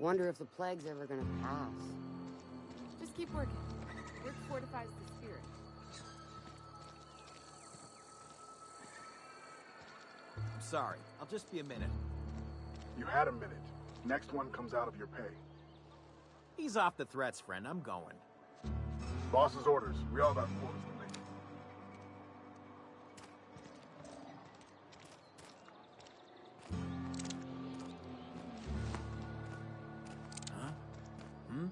Wonder if the plague's ever gonna pass. Just keep working. Work fortifies the spirit. I'm sorry. I'll just be a minute. You had a minute. Next one comes out of your pay. Ease off the threats, friend. I'm going. Boss's orders. We all got forms to make. Huh? Hmm?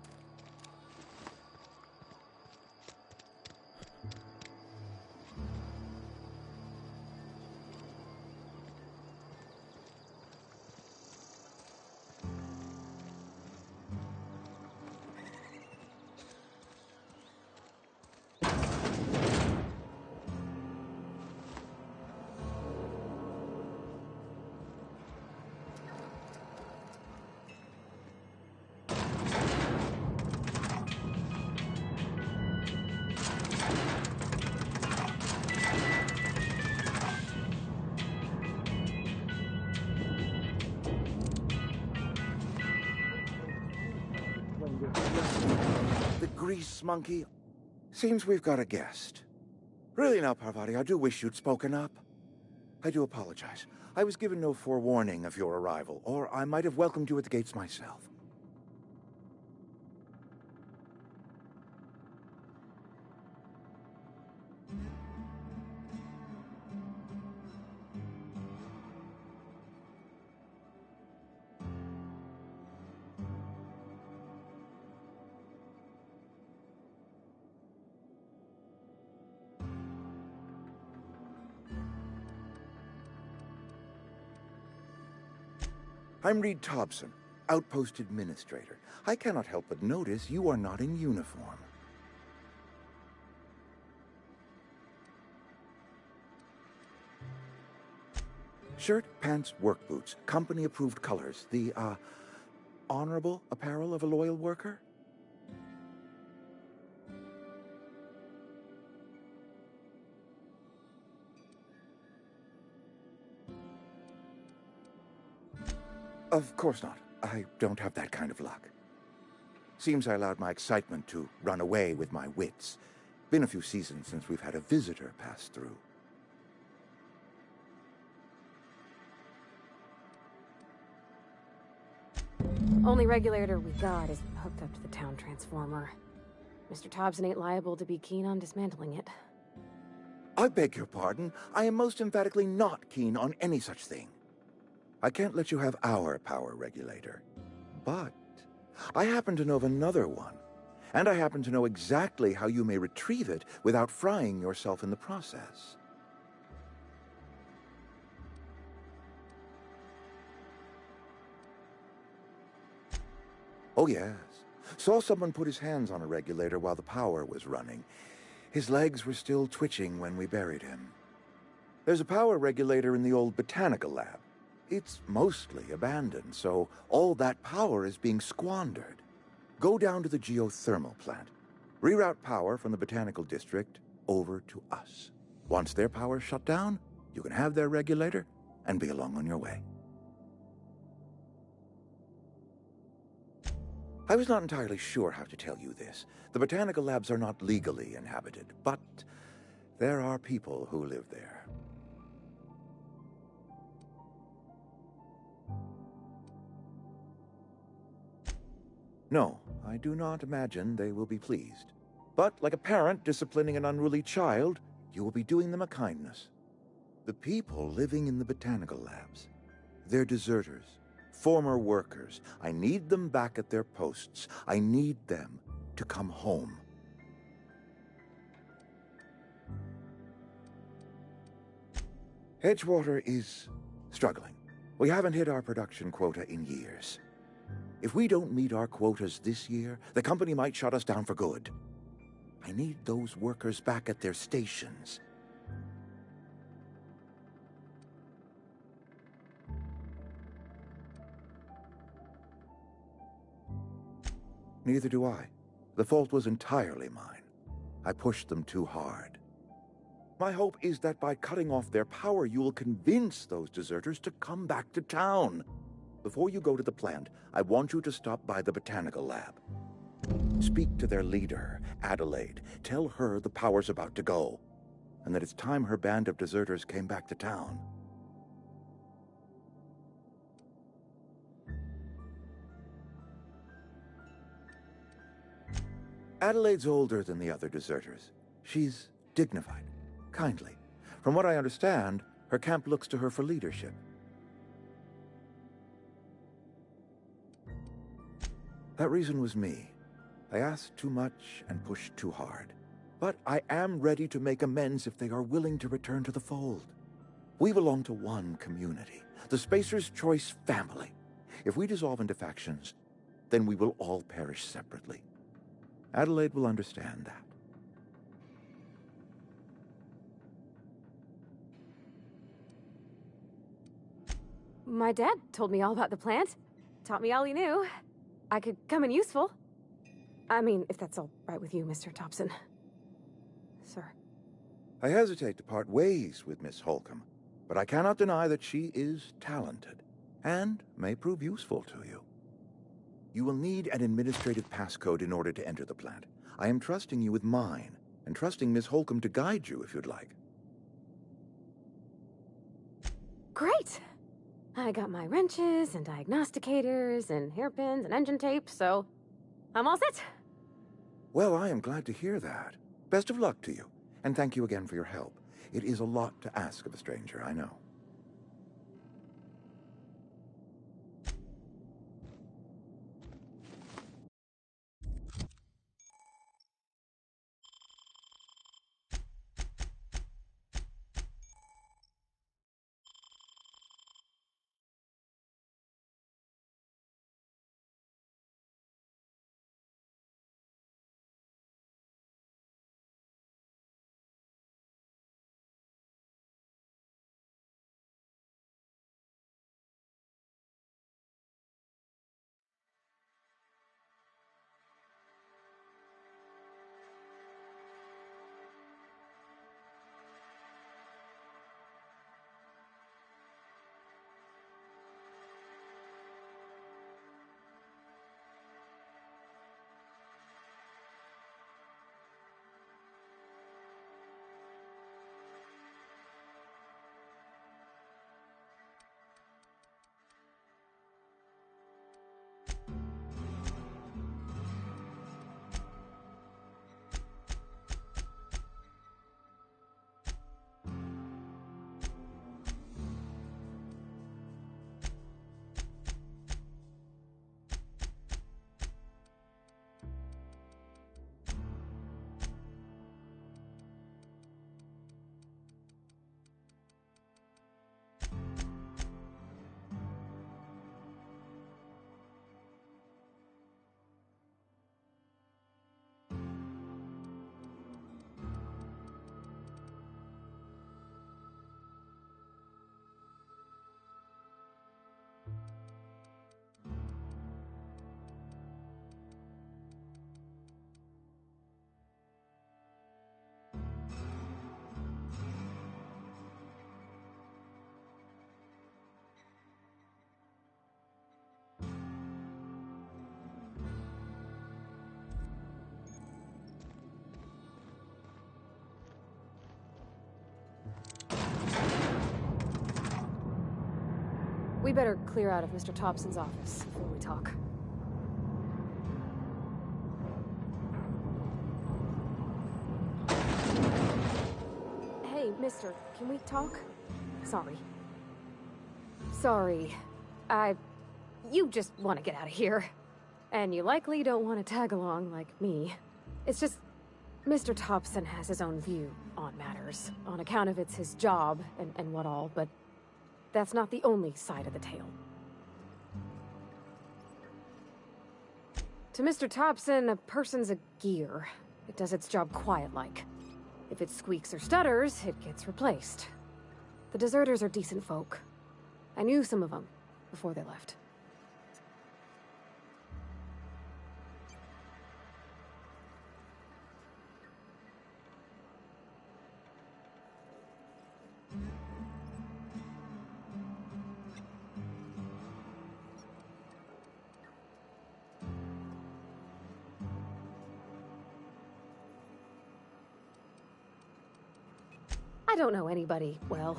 The grease monkey. Seems we've got a guest. Really now, Parvati, I do wish you'd spoken up. I do apologize. I was given no forewarning of your arrival, or I might have welcomed you at the gates myself. I'm Reed Thompson, Outpost Administrator. I cannot help but notice you are not in uniform. Shirt, pants, work boots, company-approved colors. The, honorable apparel of a loyal worker? Of course not. I don't have that kind of luck. Seems I allowed my excitement to run away with my wits. Been a few seasons since we've had a visitor pass through. Only regulator we got is hooked up to the town transformer. Mr. Thompson ain't liable to be keen on dismantling it. I beg your pardon. I am most emphatically not keen on any such thing. I can't let you have our power regulator. But I happen to know of another one. And I happen to know exactly how you may retrieve it without frying yourself in the process. Oh, yes. Saw someone put his hands on a regulator while the power was running. His legs were still twitching when we buried him. There's a power regulator in the old botanical lab. It's mostly abandoned, so all that power is being squandered. Go down to the geothermal plant. Reroute power from the botanical district over to us. Once their power's shut down, you can have their regulator and be along on your way. I was not entirely sure how to tell you this. The botanical labs are not legally inhabited, but there are people who live there. No, I do not imagine they will be pleased. But like a parent disciplining an unruly child, you will be doing them a kindness. The people living in the botanical labs, they're deserters, former workers. I need them back at their posts. I need them to come home. Edgewater is struggling. We haven't hit our production quota in years. If we don't meet our quotas this year, the company might shut us down for good. I need those workers back at their stations. Neither do I. The fault was entirely mine. I pushed them too hard. My hope is that by cutting off their power, you will convince those deserters to come back to town. Before you go to the plant, I want you to stop by the botanical lab. Speak to their leader, Adelaide. Tell her the power's about to go, and that it's time her band of deserters came back to town. Adelaide's older than the other deserters. She's dignified, kindly. From what I understand, her camp looks to her for leadership. That reason was me. I asked too much and pushed too hard. But I am ready to make amends if they are willing to return to the fold. We belong to one community, the Spacer's Choice family. If we dissolve into factions, then we will all perish separately. Adelaide will understand that. My dad told me all about the plant. Taught me all he knew. I could come in useful. I mean, if that's all right with you, Mr. Thompson. Sir. I hesitate to part ways with Miss Holcomb, but I cannot deny that she is talented, and may prove useful to you. You will need an administrative passcode in order to enter the plant. I am trusting you with mine, and trusting Miss Holcomb to guide you if you'd like. Great! I got my wrenches and diagnosticators and hairpins and engine tape, so I'm all set. Well, I am glad to hear that. Best of luck to you, and thank you again for your help. It is a lot to ask of a stranger, I know. We better clear out of Mr. Thompson's office before we talk. Hey, mister, can we talk? Sorry. Sorry. You just want to get out of here. And you likely don't want to tag along like me. It's just, Mr. Thompson has his own view on matters, on account of it's his job and what all, but that's not the only side of the tale. To Mr. Thompson, a person's a gear. It does its job quiet-like. If it squeaks or stutters, it gets replaced. The deserters are decent folk. I knew some of them before they left. I don't know anybody well.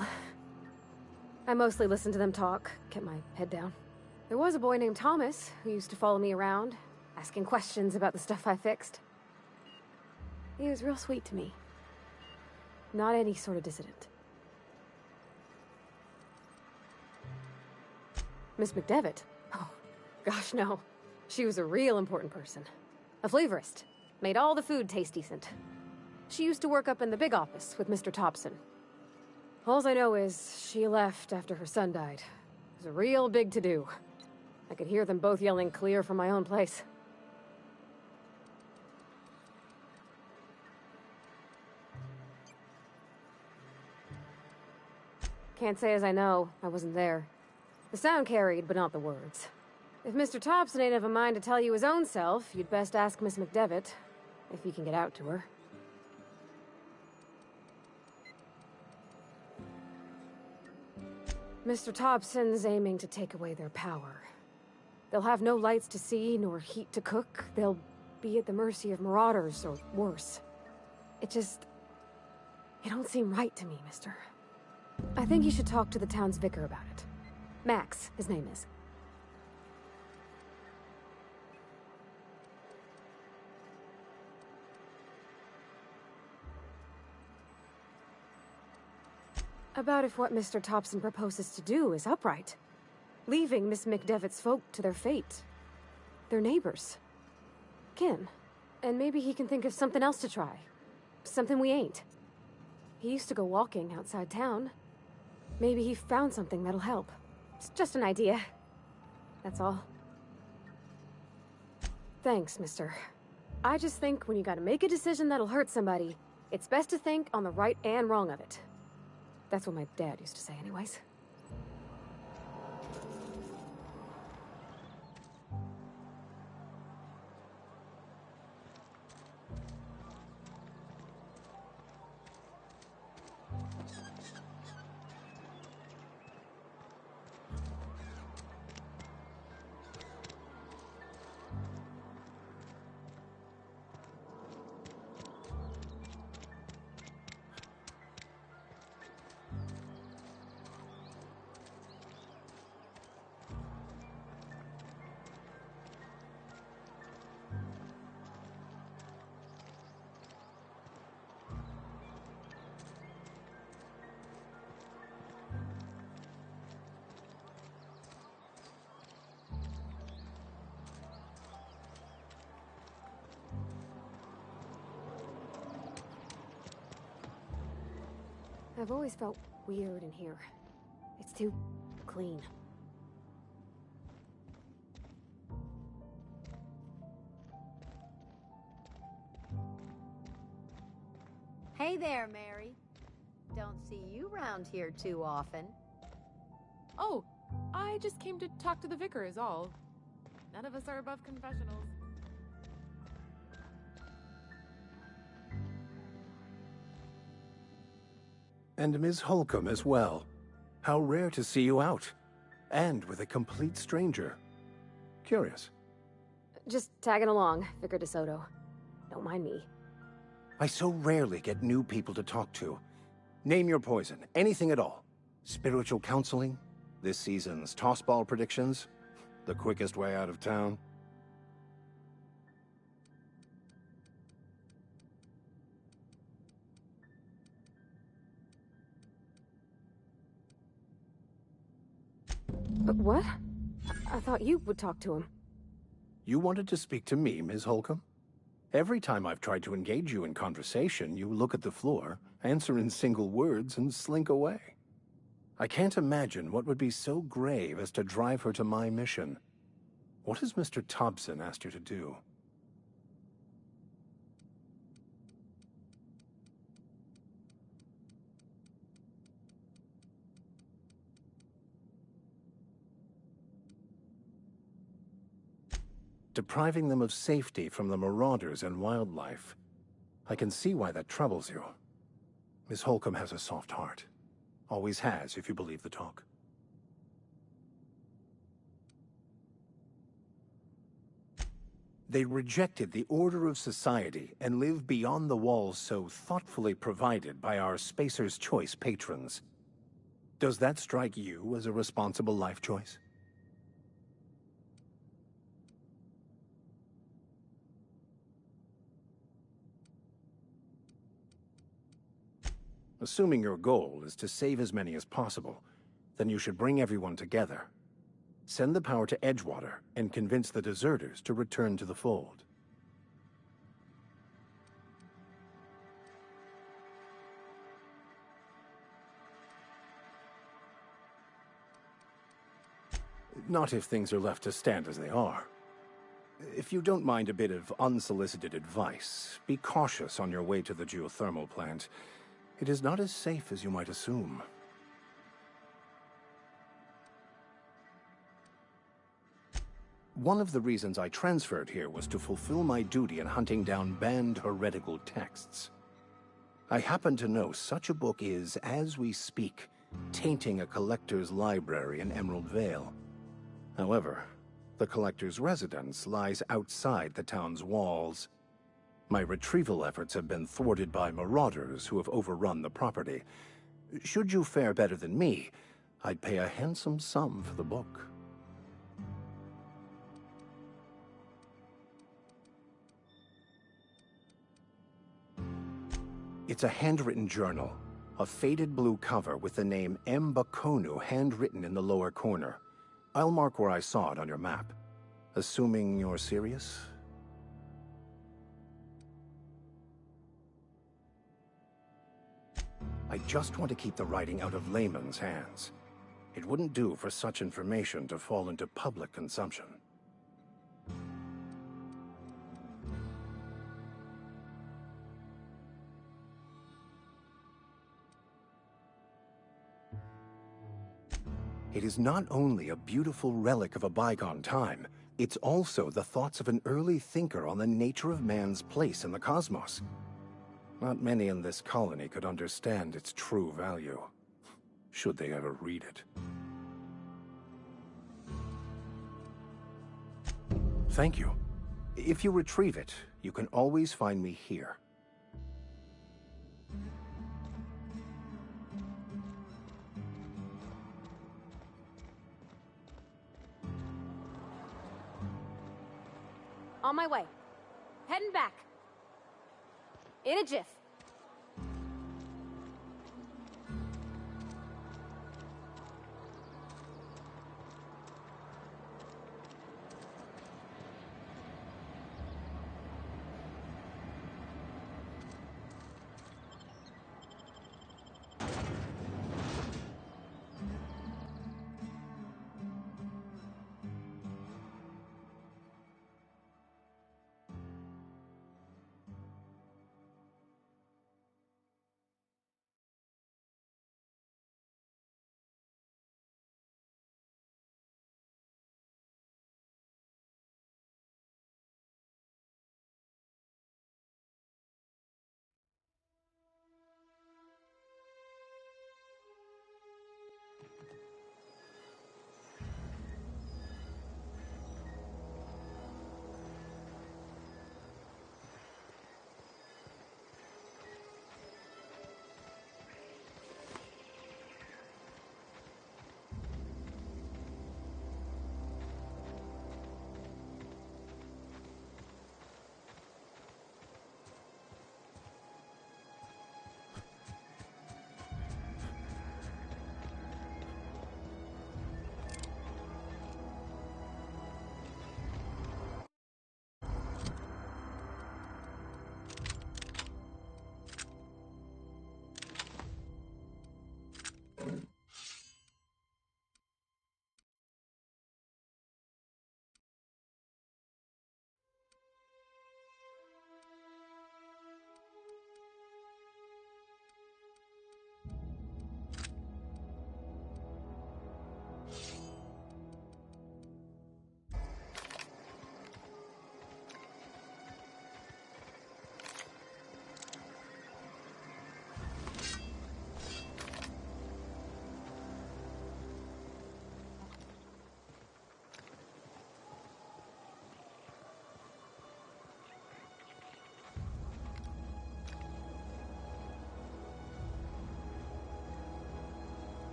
I mostly listen to them talk, kept my head down. There was a boy named Thomas who used to follow me around, asking questions about the stuff I fixed. He was real sweet to me. Not any sort of dissident. Miss McDevitt? Oh, gosh, no. She was a real important person. A flavorist. Made all the food taste decent. She used to work up in the big office with Mr. Thompson. All I know is she left after her son died. It was a real big to-do. I could hear them both yelling clear from my own place. Can't say as I know. I wasn't there. The sound carried, but not the words. If Mr. Thompson ain't of a mind to tell you his own self, you'd best ask Miss McDevitt, if he can get out to her. Mr. Thompson's aiming to take away their power. They'll have no lights to see, nor heat to cook. They'll be at the mercy of marauders, or worse. It don't seem right to me, mister. I think you should talk to the town's vicar about it. Max, his name is. About if what Mr. Thompson proposes to do is upright. Leaving Miss McDevitt's folk to their fate. Their neighbors. Kin. And maybe he can think of something else to try. Something we ain't. He used to go walking outside town. Maybe he found something that'll help. It's just an idea. That's all. Thanks, mister. I just think when you gotta make a decision that'll hurt somebody, it's best to think on the right and wrong of it. That's what my dad used to say anyways. I've always felt weird in here. It's too clean. Hey there, Mary. Don't see you round here too often. Oh, I just came to talk to the vicar is all. None of us are above confessionals. And Ms. Holcomb as well. How rare to see you out. And with a complete stranger. Curious. Just tagging along, Vicar DeSoto. Don't mind me. I so rarely get new people to talk to. Name your poison, anything at all. Spiritual counseling, this season's tossball predictions, the quickest way out of town. But what? I thought you would talk to him. You wanted to speak to me, Ms. Holcomb? Every time I've tried to engage you in conversation, you look at the floor, answer in single words, and slink away. I can't imagine what would be so grave as to drive her to my mission. What has Mr. Thompson asked you to do? Depriving them of safety from the marauders and wildlife. I can see why that troubles you. Miss Holcomb has a soft heart. Always has, if you believe the talk. They rejected the order of society and live beyond the walls so thoughtfully provided by our Spacer's Choice patrons. Does that strike you as a responsible life choice? Assuming your goal is to save as many as possible, then you should bring everyone together. Send the power to Edgewater and convince the deserters to return to the fold. Not if things are left to stand as they are. If you don't mind a bit of unsolicited advice, be cautious on your way to the geothermal plant. It is not as safe as you might assume. One of the reasons I transferred here was to fulfill my duty in hunting down banned heretical texts. I happen to know such a book is, as we speak, tainting a collector's library in Emerald Vale. However, the collector's residence lies outside the town's walls. My retrieval efforts have been thwarted by marauders who have overrun the property. Should you fare better than me, I'd pay a handsome sum for the book. It's a handwritten journal, a faded blue cover with the name M'Bakono handwritten in the lower corner. I'll mark where I saw it on your map. Assuming you're serious? I just want to keep the writing out of layman's hands. It wouldn't do for such information to fall into public consumption. It is not only a beautiful relic of a bygone time, it's also the thoughts of an early thinker on the nature of man's place in the cosmos. Not many in this colony could understand its true value, should they ever read it. Thank you. If you retrieve it, you can always find me here. On my way. Heading back. In a jiff.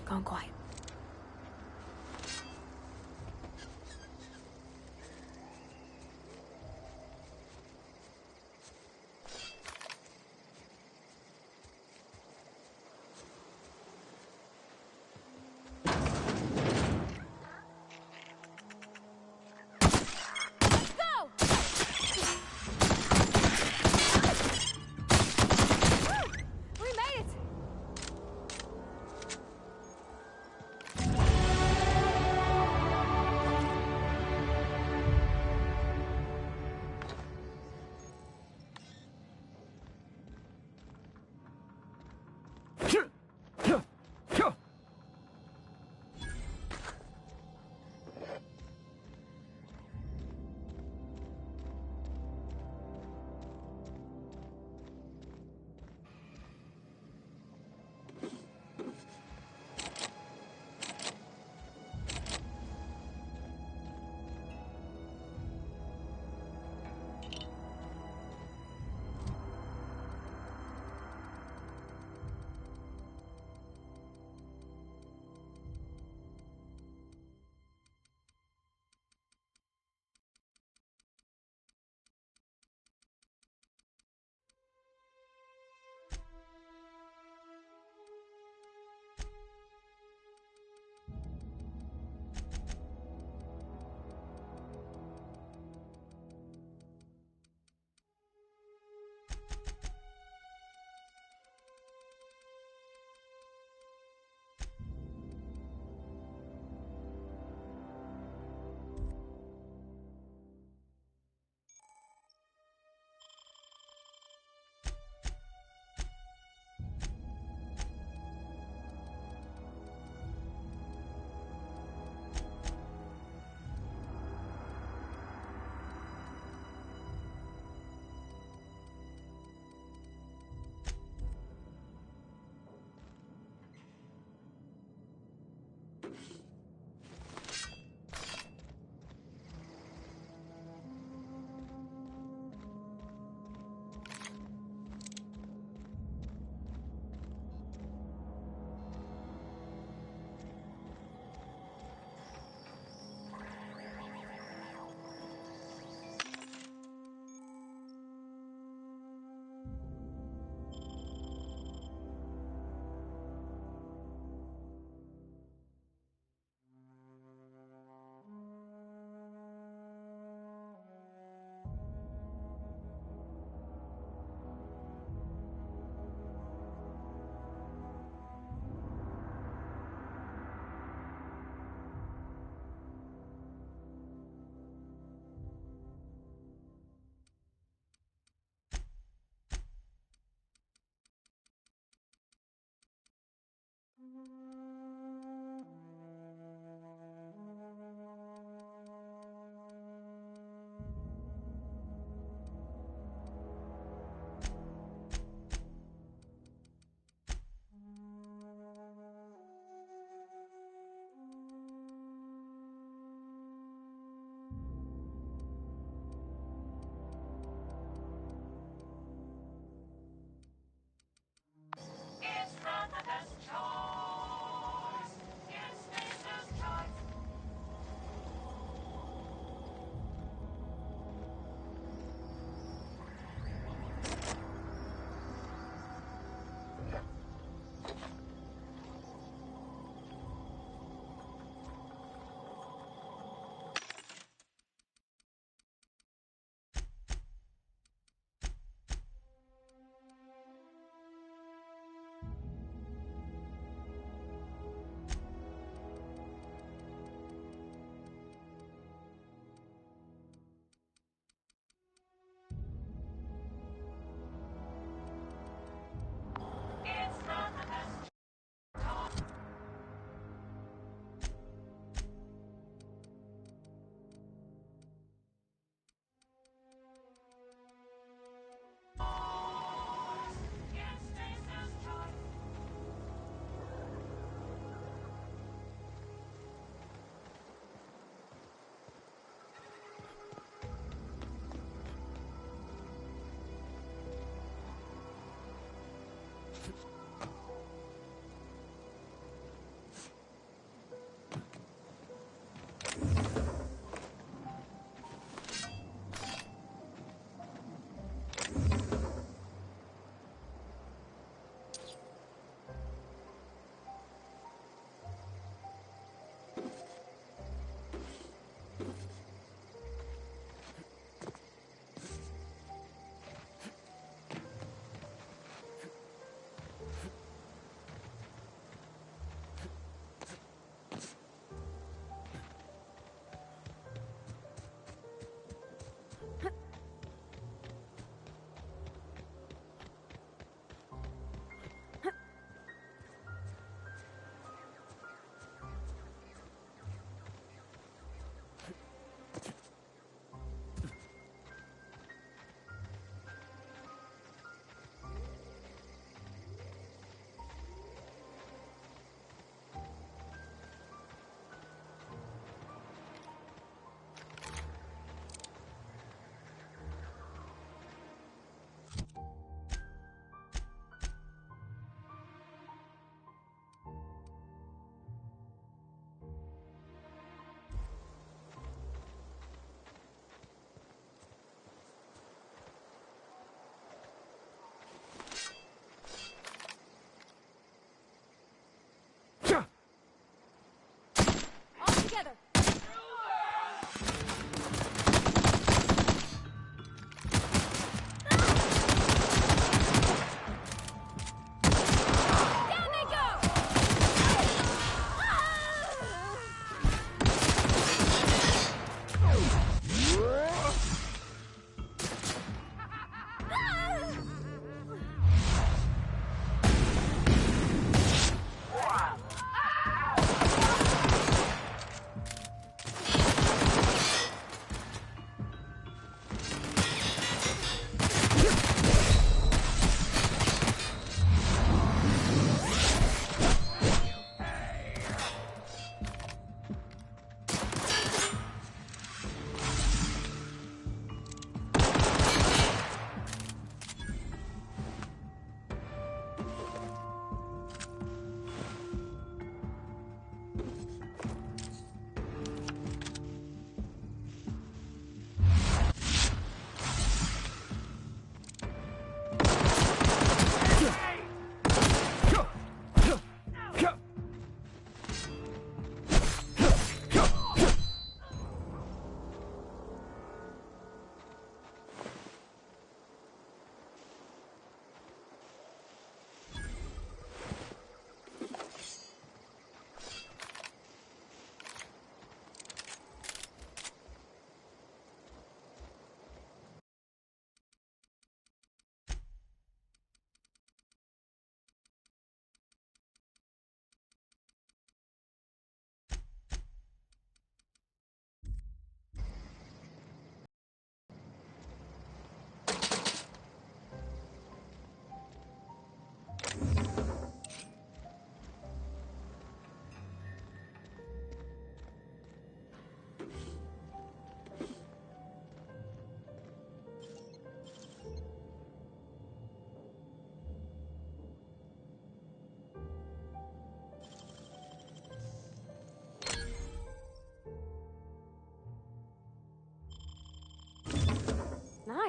gone quiet.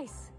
nice.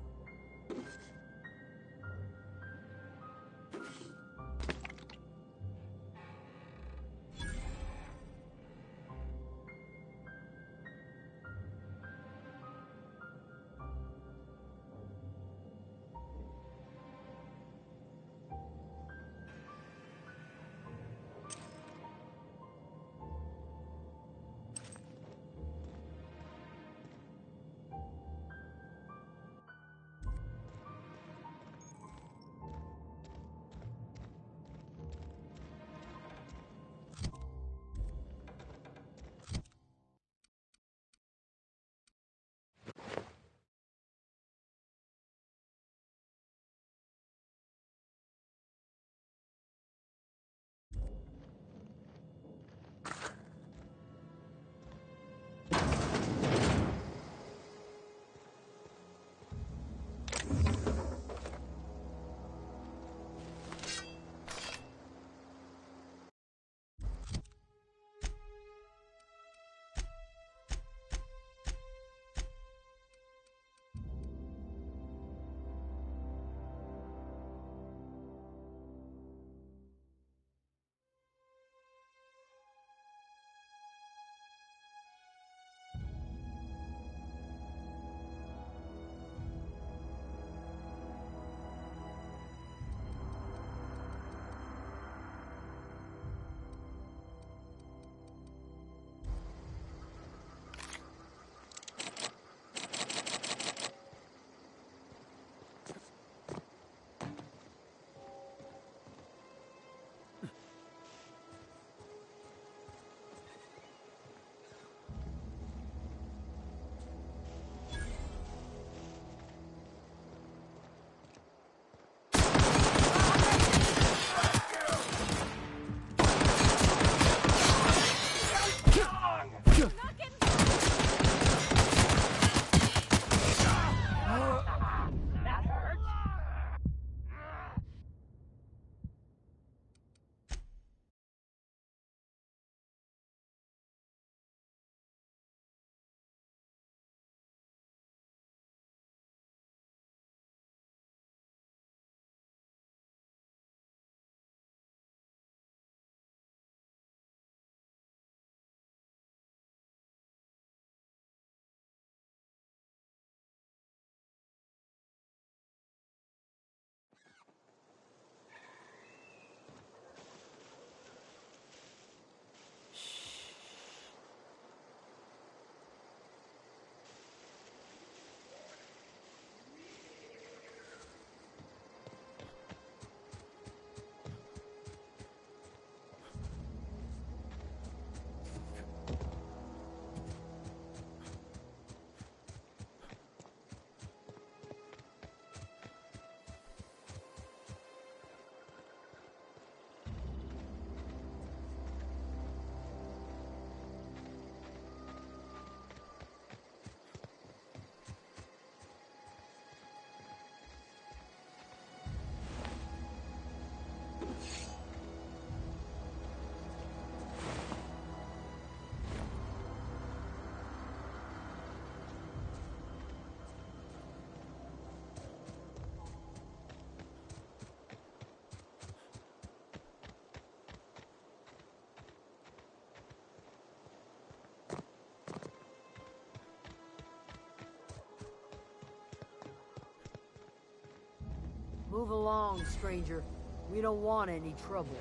Move along, stranger. We don't want any trouble.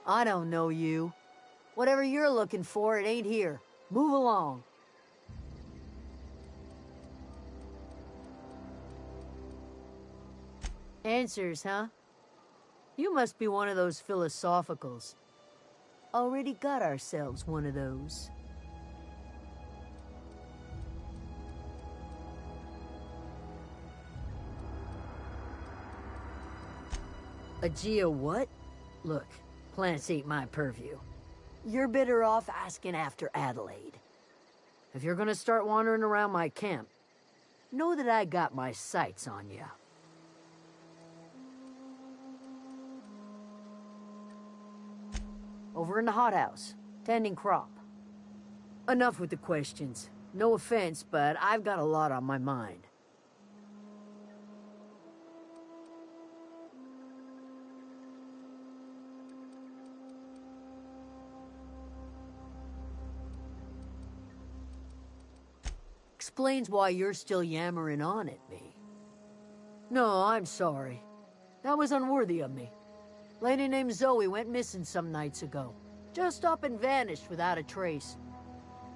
I don't know you. Whatever you're looking for, it ain't here. Move along. Answers, huh? You must be one of those philosophicals. Already got ourselves one of those. A Geo what? Look, plants ain't my purview. You're better off asking after Adelaide. If you're gonna start wandering around my camp, know that I got my sights on you. Over in the hothouse, tending crop. Enough with the questions. No offense, but I've got a lot on my mind. Explains why you're still yammering on at me. No, I'm sorry. That was unworthy of me. Lady named Zoe went missing some nights ago. Just up and vanished without a trace.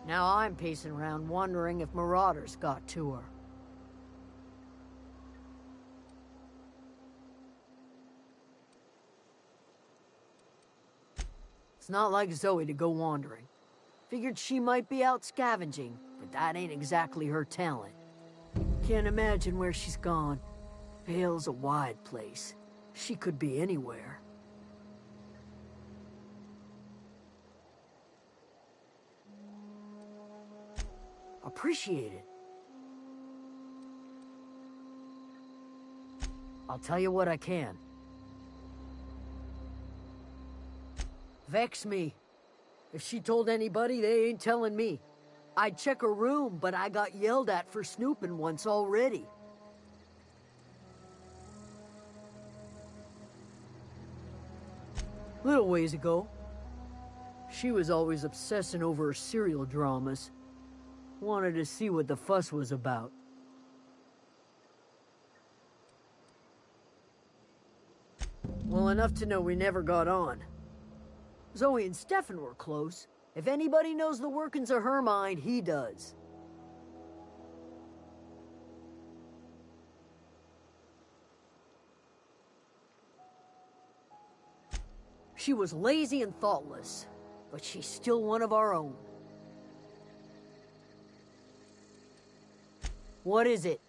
Now I'm pacing around wondering if marauders got to her. It's not like Zoe to go wandering. Figured she might be out scavenging, but that ain't exactly her talent. Can't imagine where she's gone. Vale's a wide place. She could be anywhere. Appreciate it. I'll tell you what I can. Vex me. If she told anybody, they ain't telling me. I'd check her room, but I got yelled at for snooping once already. Little ways ago, she was always obsessing over her serial dramas. Wanted to see what the fuss was about. Well, enough to know we never got on. Zoe and Stefan were close. If anybody knows the workings of her mind, he does. She was lazy and thoughtless, but she's still one of our own. What is it?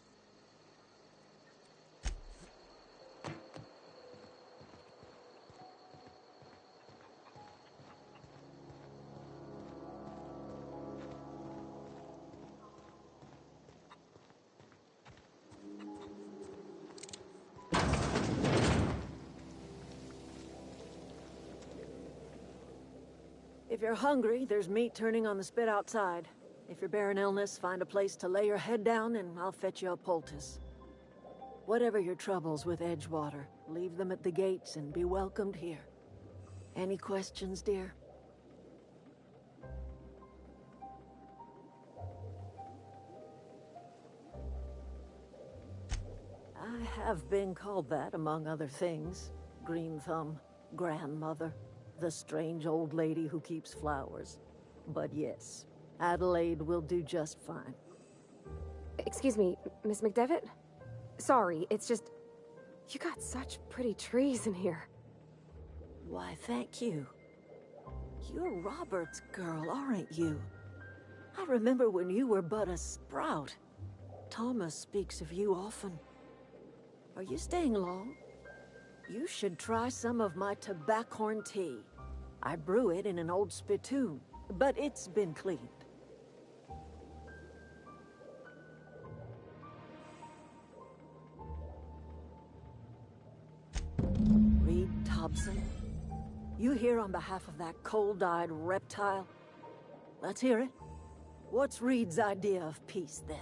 If you're hungry, there's meat turning on the spit outside. If you're bearing illness, find a place to lay your head down and I'll fetch you a poultice. Whatever your troubles with Edgewater, leave them at the gates and be welcomed here. Any questions, dear? I have been called that, among other things. Green Thumb, grandmother, the strange old lady who keeps flowers. But yes, Adelaide will do just fine. Excuse me, Miss McDevitt? Sorry, it's just... You got such pretty trees in here. Why, thank you. You're Robert's girl, aren't you? I remember when you were but a sprout. Thomas speaks of you often. Are you staying long? You should try some of my tobaccorn tea. I brew it in an old spittoon, but it's been cleaned. Reed Thompson? You here on behalf of that cold-eyed reptile? Let's hear it. What's Reed's idea of peace, then?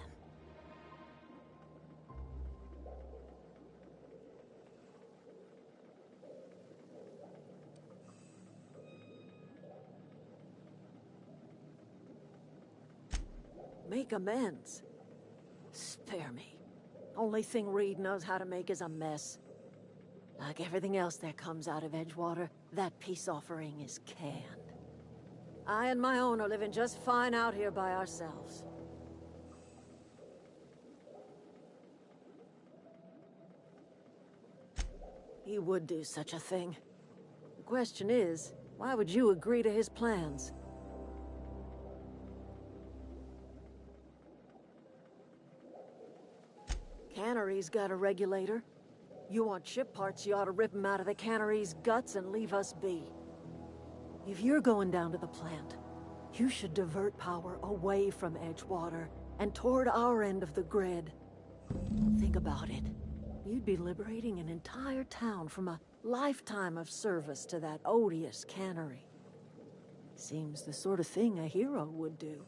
Make amends. Spare me. Only thing Reed knows how to make is a mess. Like everything else that comes out of Edgewater, that peace offering is canned. I and my own are living just fine out here by ourselves. He would do such a thing. The question is, why would you agree to his plans? Cannery's got a regulator. You want ship parts, you ought to rip them out of the cannery's guts and leave us be. If you're going down to the plant, you should divert power away from Edgewater and toward our end of the grid. Think about it. You'd be liberating an entire town from a lifetime of service to that odious cannery. Seems the sort of thing a hero would do.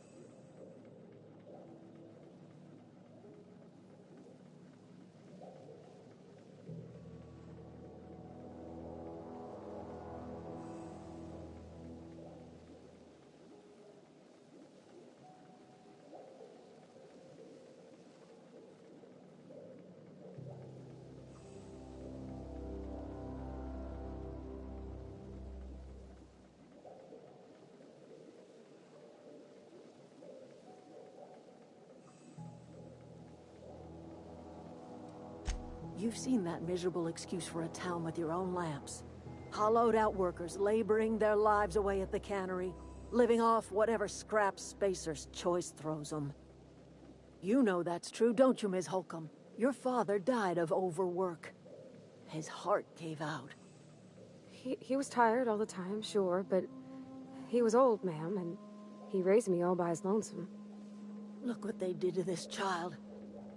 You've seen that miserable excuse for a town with your own lamps. Hollowed out workers laboring their lives away at the cannery, living off whatever scraps Spacer's Choice throws them. You know that's true, don't you, Ms. Holcomb? Your father died of overwork. His heart gave out. He was tired all the time, sure, but he was old, ma'am, and he raised me all by his lonesome. Look what they did to this child.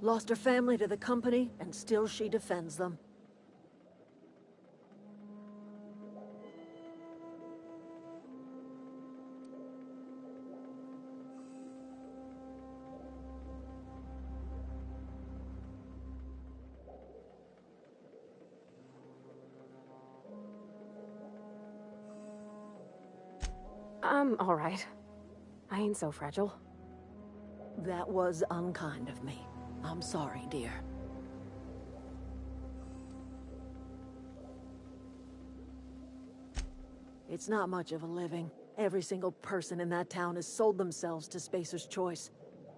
Lost her family to the company, and still she defends them. I'm all right. I ain't so fragile. That was unkind of me. I'm sorry, dear. It's not much of a living. Every single person in that town has sold themselves to Spacer's Choice.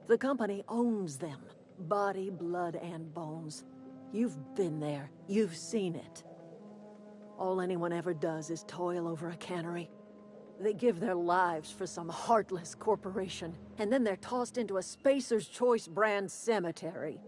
The company owns them. Body, blood, and bones. You've been there. You've seen it. All anyone ever does is toil over a cannery. They give their lives for some heartless corporation, and then they're tossed into a Spacer's Choice brand cemetery.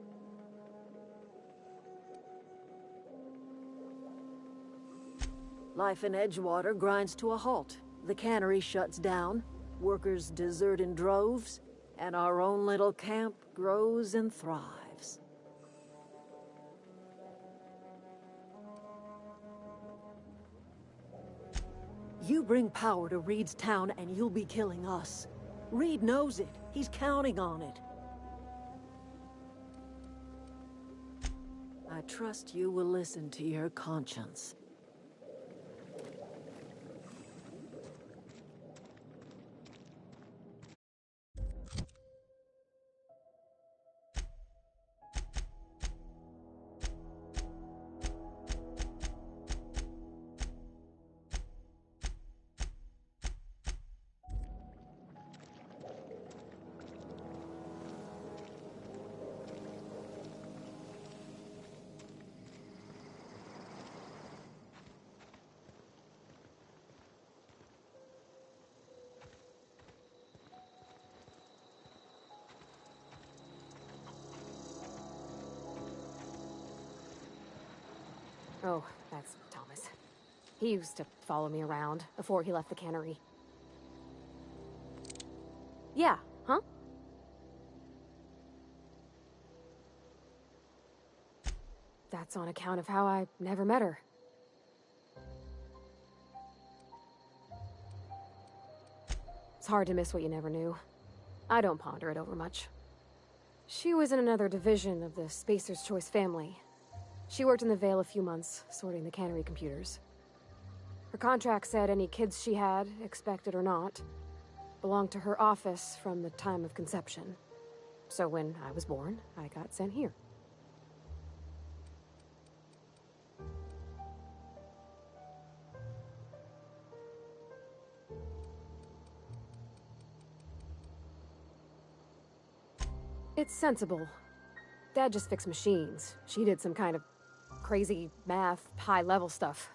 Life in Edgewater grinds to a halt. The cannery shuts down, workers desert in droves, and our own little camp grows and thrives. You bring power to Reed's town and you'll be killing us. Reed knows it. He's counting on it. I trust you will listen to your conscience. Oh, that's Thomas. He used to follow me around before he left the cannery. Yeah, huh? That's on account of how I never met her. It's hard to miss what you never knew. I don't ponder it over much. She was in another division of the Spacer's Choice family. She worked in the Vale a few months, sorting the cannery computers. Her contract said any kids she had, expected or not, belonged to her office from the time of conception. So when I was born, I got sent here. It's sensible. Dad just fixed machines. She did some kind of crazy math, high-level stuff.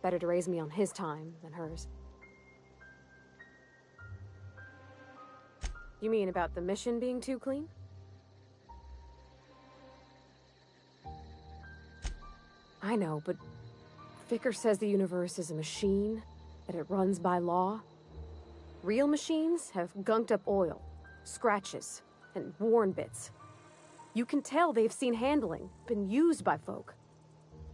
Better to raise me on his time than hers. You mean about the mission being too clean? I know, but Vickers says the universe is a machine, that it runs by law. Real machines have gunked up oil, scratches, and worn bits. You can tell they've seen handling, been used by folk.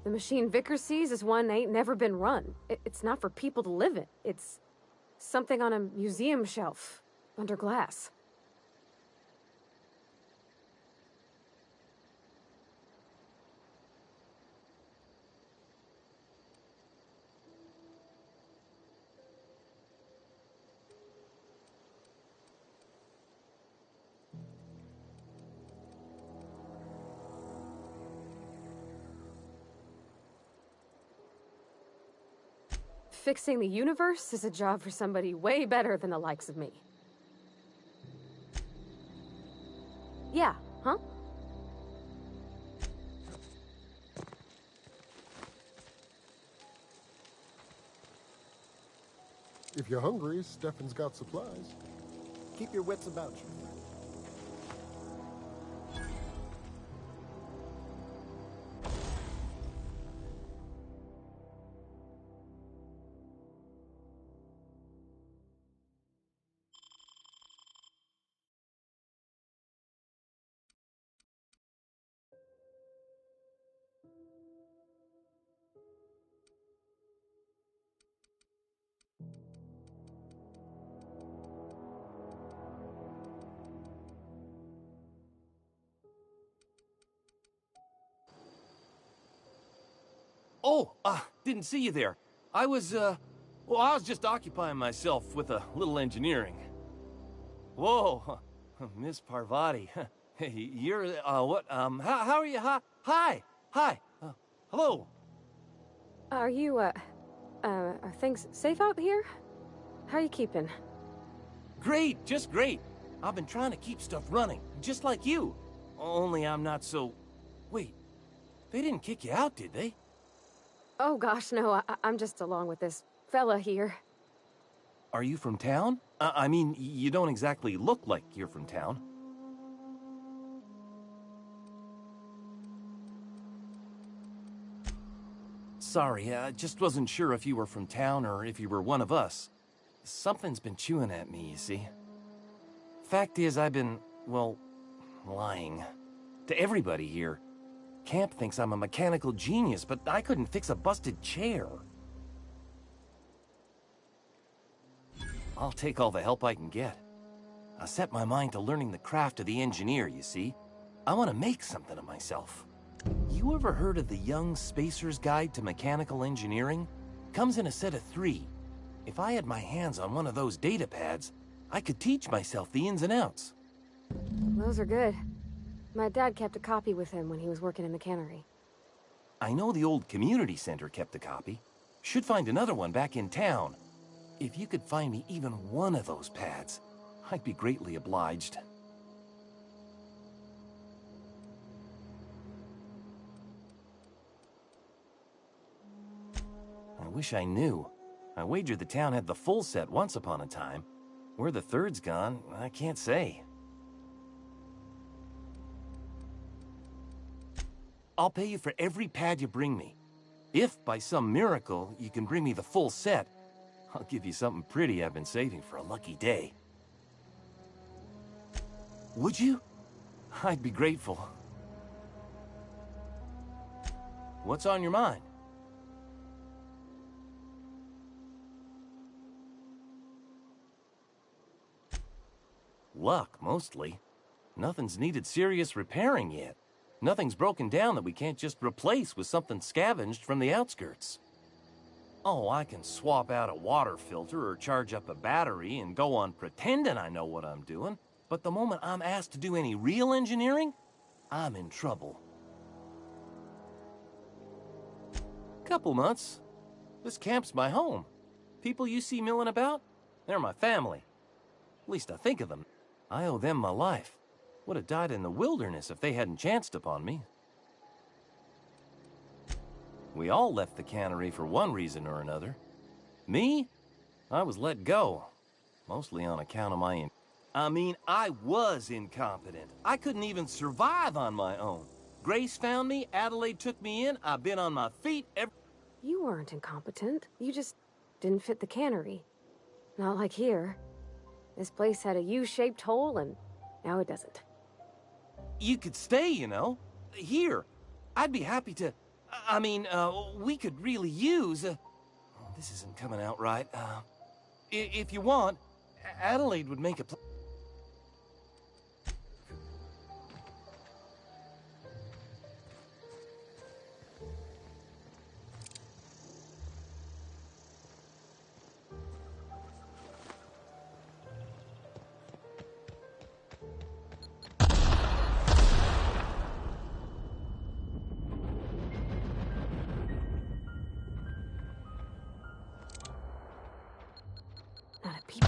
The machine Vickers sees is one ain't never been run. It's not for people to live in. It's something on a museum shelf, under glass. Fixing the universe is a job for somebody way better than the likes of me. Yeah, huh? If you're hungry, Stefan's got supplies. Keep your wits about you. Oh, didn't see you there. I was just occupying myself with a little engineering. Whoa, Miss Parvati. Hey, you're, what, how are you? Hi. Hello. Are you, are things safe out here? How are you keeping? Great, just great. I've been trying to keep stuff running, just like you. Only I'm not so... Wait, they didn't kick you out, did they? Oh gosh, no, I'm just along with this fella here. Are you from town? I mean, you don't exactly look like you're from town. Sorry, I just wasn't sure if you were from town or if you were one of us. Something's been chewing at me, you see. Fact is, I've been, well, lying. To everybody here. Camp thinks I'm a mechanical genius, but I couldn't fix a busted chair. I'll take all the help I can get. I set my mind to learning the craft of the engineer, you see. I want to make something of myself. You ever heard of the Young Spacer's Guide to Mechanical Engineering? Comes in a set of 3. If I had my hands on one of those data pads, I could teach myself the ins and outs. Those are good. My dad kept a copy with him when he was working in the cannery. I know the old community center kept a copy. Should find another one back in town. If you could find me even one of those pads, I'd be greatly obliged. I wish I knew. I wagered the town had the full set once upon a time. Where the third's gone, I can't say. I'll pay you for every pad you bring me. If, by some miracle, you can bring me the full set, I'll give you something pretty I've been saving for a lucky day. Would you? I'd be grateful. What's on your mind? Luck, mostly. Nothing's needed serious repairing yet. Nothing's broken down that we can't just replace with something scavenged from the outskirts. Oh, I can swap out a water filter or charge up a battery and go on pretending I know what I'm doing, but the moment I'm asked to do any real engineering, I'm in trouble. Couple months. This camp's my home. People you see milling about, they're my family. At least I think of them. I owe them my life. Would have died in the wilderness if they hadn't chanced upon me. We all left the cannery for one reason or another. Me? I was let go. Mostly on account of my... I was incompetent. I couldn't even survive on my own. Grace found me, Adelaide took me in, I've been on my feet ever... You weren't incompetent. You just didn't fit the cannery. Not like here. This place had a U-shaped hole, and now it doesn't. You could stay, you know. Here. I'd be happy to... we could really use... this isn't coming out right. If you want, Adelaide would make a plan. Not a peep.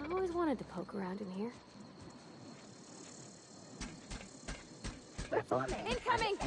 I've always wanted to poke around in here. Incoming!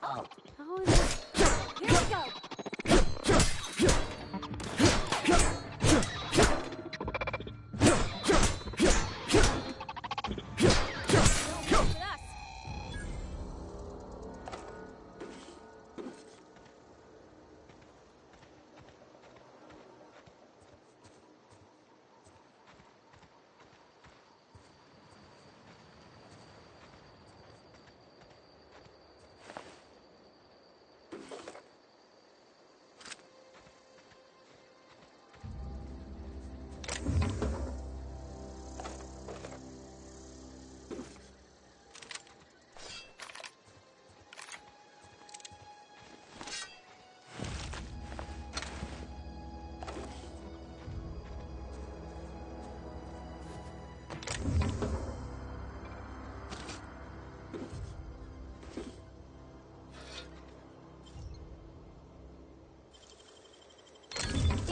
Oh, here we go!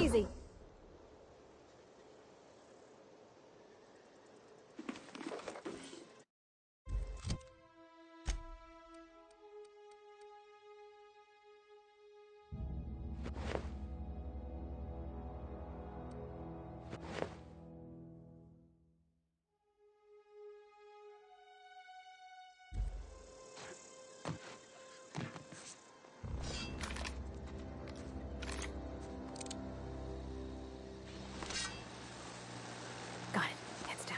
easy. Got it. Heads down.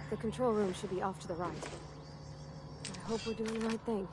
The control room should be off to the right. I hope we're doing the right thing.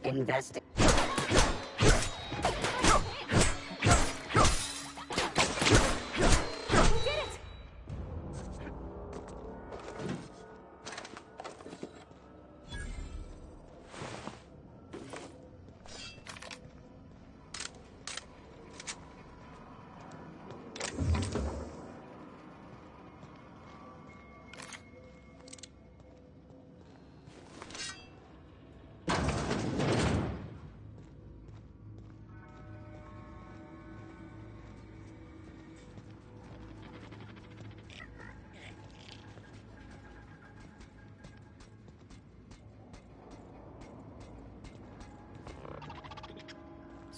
Investing.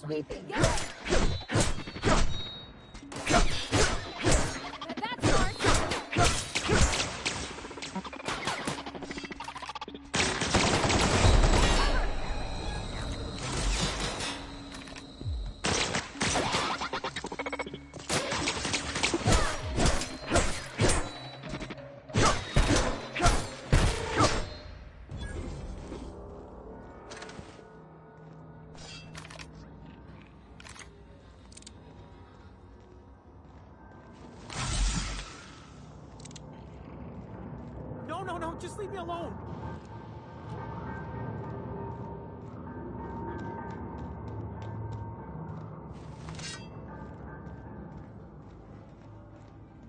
Sweeping. No, just leave me alone.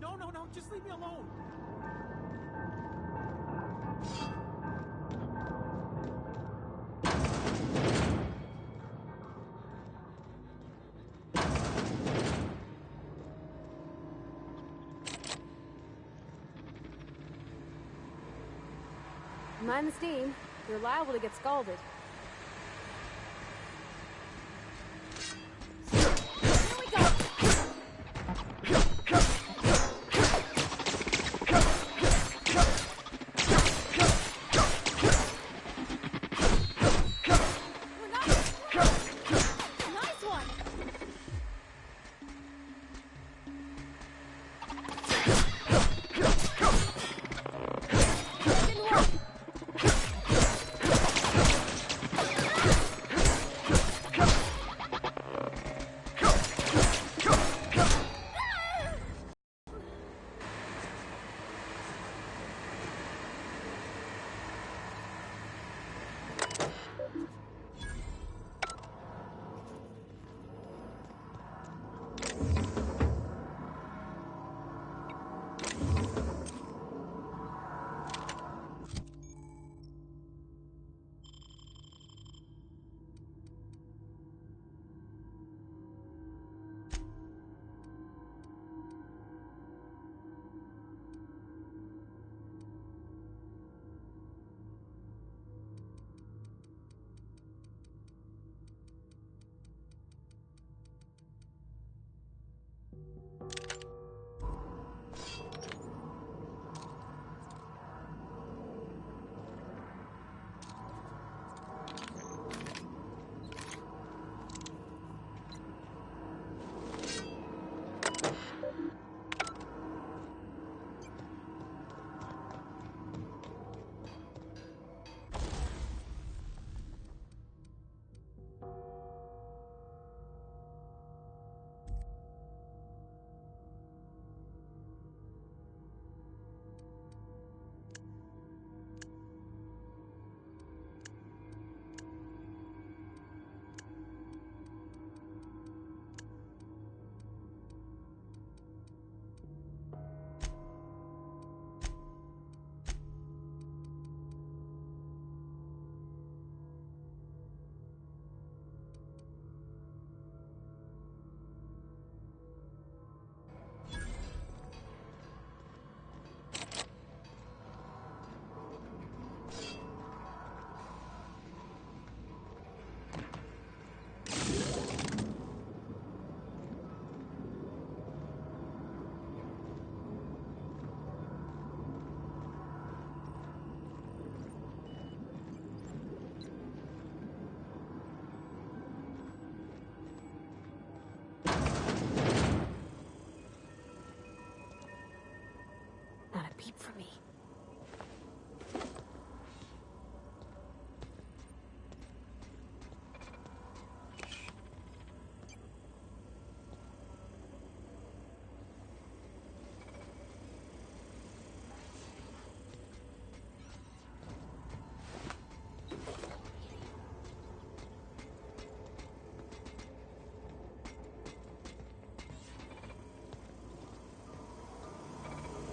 No, just leave me alone. Mind the steam. You're liable to get scalded.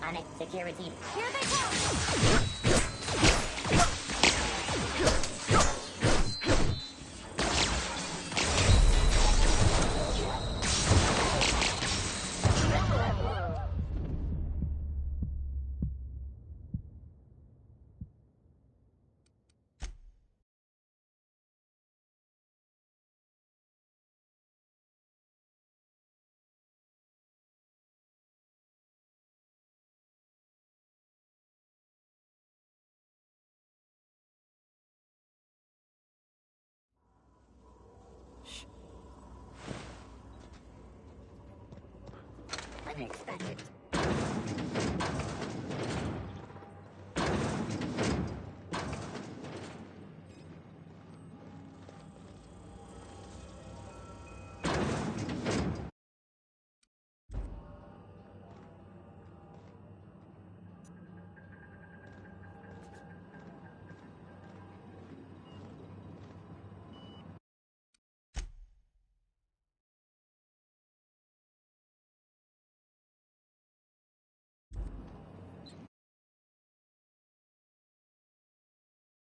Iconic security. Here they come! Unexpected.